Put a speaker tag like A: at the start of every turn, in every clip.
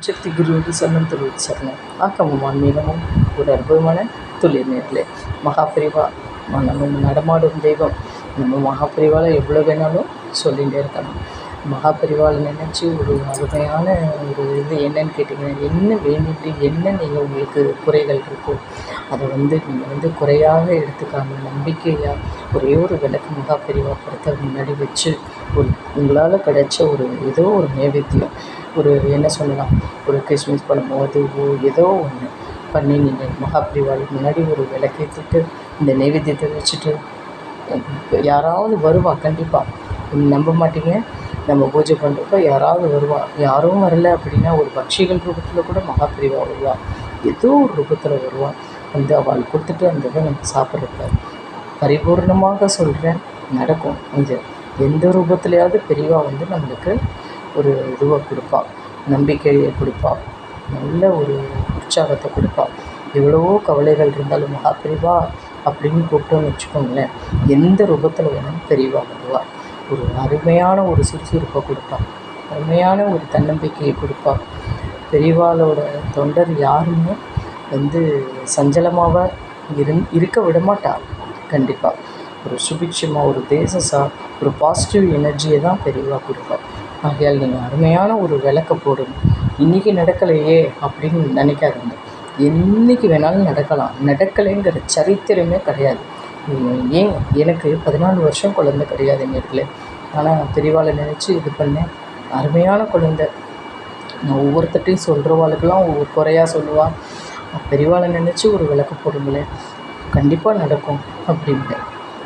A: சக்தி குருவுக்கு சரணம் தொழில் சரணம் ஆக்கமும் ஆன்மீகமும் ஒரு அற்புதமான தொழில் நேர்களே. மகாபிரிவா நம்ம நடமாடும் தெய்வம். நம்ம மகாபிரிவால் எவ்வளோ வேணாலும் சொல்லிகிட்டே இருக்கலாம். மகாபிரிவால் நினச்சி ஒரு அருமையான ஒரு இது என்னன்னு கேட்டிங்கன்னா, என்ன வேண்டிட்டு என்ன நீங்கள் உங்களுக்கு குறைகள் இருக்கோ அதை நீங்கள் குறையாக எடுத்துக்காமல் நம்பிக்கையாக ஒரே ஒரு விளக்கு மகாபிரிவா படத்தை முன்னாடி வச்சு ஒரு உங்களால் கிடைச்ச ஒரு ஏதோ ஒரு நைவேத்தியம், ஒரு என்ன சொல்லலாம், ஒரு கிறிஸ்மஸ் பழமோ அதுவோ ஏதோ ஒன்று பண்ணி நீங்கள் மகாபிரிவாளுக்கு முன்னாடி ஒரு விளக்கேற்றிட்டு இந்த நைவேத்தியத்தை வச்சுட்டு யாராவது வருவா. கண்டிப்பாக நம்ப மாட்டீங்க, நம்ம பூஜை பண்ணுறப்ப யாராவது வருவா. யாரும் வரலை அப்படின்னா ஒரு பட்சிகள் ரூபத்தில் கூட மகாபிரிவா வருவா. ஏதோ ஒரு ரூபத்தில் வருவா. அவள் கொடுத்துட்டு அந்த இதை நம்ம சாப்பிட்றப்ப பரிபூர்ணமாக சொல்கிறேன், நடக்கும். இது எந்த ரூபத்துலையாவது பெரியவா நம்மளுக்கு ஒரு இதுவை கொடுப்பா, நம்பிக்கையை கொடுப்பா, நல்ல ஒரு உற்சாகத்தை கொடுப்பா. எவ்வளவோ கவலைகள் இருந்தாலும் மகாபிரிவா அப்படின்னு கூப்பிட்டோன்னு வச்சுக்கோங்களேன், எந்த ரூபத்தில் வேணாலும் பெரியவா வருவா. ஒரு அருமையான ஒரு சுறுசுறுப்பை கொடுப்பா, அருமையான ஒரு தன்னம்பிக்கையை கொடுப்பா. பெரியவாளோட தொண்டர் யாருமே சஞ்சலமாக இருக்க விடமாட்டா. கண்டிப்பாக ஒரு சுபிட்சமாக ஒரு தேசஸாக ஒரு பாசிட்டிவ் எனர்ஜியை தான் பெரியவா கொடுப்பா. ஆகையால் நீங்கள் அருமையான ஒரு விளக்க போடுங்க. இன்றைக்கி நடக்கலையே அப்படின்னு நினைக்காதீங்க, என்றைக்கு வேணாலும் நடக்கலாம். நடக்கலைங்கிற சரித்திரமே கிடையாது. ஏன் எனக்கு 14 வருஷம் குழந்தை கிடையாது நேர்களே, ஆனால் பெரியவாளை நினச்சி இது பண்ணேன். அருமையான குழந்தை. நான் ஒவ்வொருத்தட்டையும் சொல்கிறவாளுக்கெல்லாம் ஒவ்வொரு குறையாக சொல்லுவாள். பெரியவாளை நினச்சி ஒரு விளக்கு போடுங்களேன், கண்டிப்பாக நடக்கும் அப்படின்ட்டு.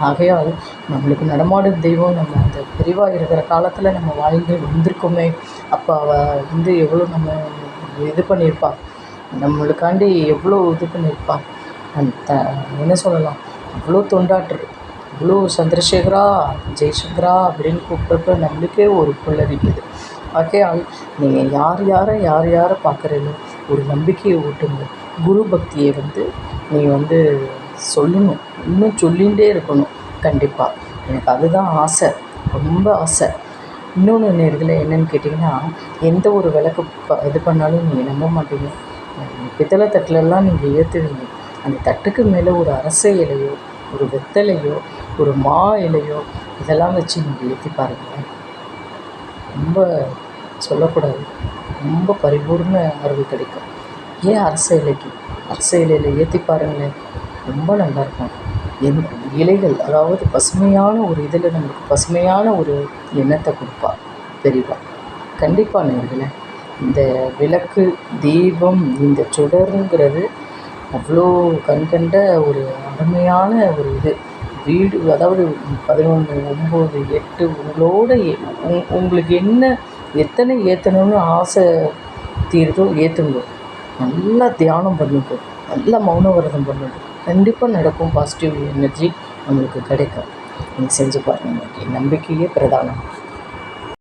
A: ஆகையால் நம்மளுக்கு நடமாடும் தெய்வம். நம்ம அந்த பெரியவா இருக்கிற காலத்தில் நம்ம வாழ்ந்து வந்திருக்கோமே. அப்போ அவள் எவ்வளோ நம்ம இது பண்ணியிருப்பா, நம்மளுக்காண்டி எவ்வளோ இது பண்ணியிருப்பா. அந்த என்ன சொல்லலாம், அவ்வளோ தொண்டாற்று, இவ்வளோ சந்திரசேகரா ஜெய்சங்கரா அப்படின்னு கூப்பிட்றப்ப நம்மளுக்கே ஒரு புல்லரிக்குது. ஆகையால் நீங்கள் யார் யாரை பார்க்குறீங்களோ ஒரு நம்பிக்கையை ஊட்டுங்க. குரு பக்தியை நீங்கள் சொல்லணும், இன்னும் சொல்லிகிட்டே இருக்கணும். கண்டிப்பாக எனக்கு அதுதான் ஆசை, ரொம்ப ஆசை. இன்னொன்று நேர்களே என்னென்னு கேட்டிங்கன்னா, எந்த ஒரு விளக்கு இது பண்ணாலும் நீங்கள் நம்ப மாட்டீங்க. பித்தளை தட்டிலெல்லாம் நீங்கள் ஏற்றுவீங்க, அந்த தட்டுக்கு மேலே ஒரு அரச இலையோ ஒரு வெத்தலையோ ஒரு மா இலையோ இதெல்லாம் வச்சு நீங்கள் ஏற்றி பாருங்கள். ரொம்ப சொல்லக்கூடாது, ரொம்ப பரிபூர்ண அருள் கிடைக்கும். ஏன் அரச இலையில் ஏற்றி பாருங்களேன், ரொம்ப நல்லாயிருக்கும். இலைகள் அதாவது பசுமையான ஒரு இதில் நம்மளுக்கு பசுமையான ஒரு எண்ணத்தை கொடுப்பா பெரியவா. கண்டிப்பாக நேர்களே, இந்த விளக்கு தீபம் இந்த சுடருங்கிறது அவ்வளோ கண்கண்ட ஒரு அருமையான ஒரு இது. வீடு அதாவது 11, 9, 8 உங்களோட உங்களுக்கு எத்தனை ஏற்றணும்னு ஆசை தீருதோ ஏற்றுங்க. நல்லா தியானம் பண்ணுங்க, நல்லா மௌன விரதம் பண்ணுங்க, கண்டிப்பாக நடக்கும். பாசிட்டிவ் எனர்ஜி நம்மளுக்கு கிடைக்கும். நீங்கள் செஞ்சு பாருங்கள். நம்பிக்கையே பிரதானம்.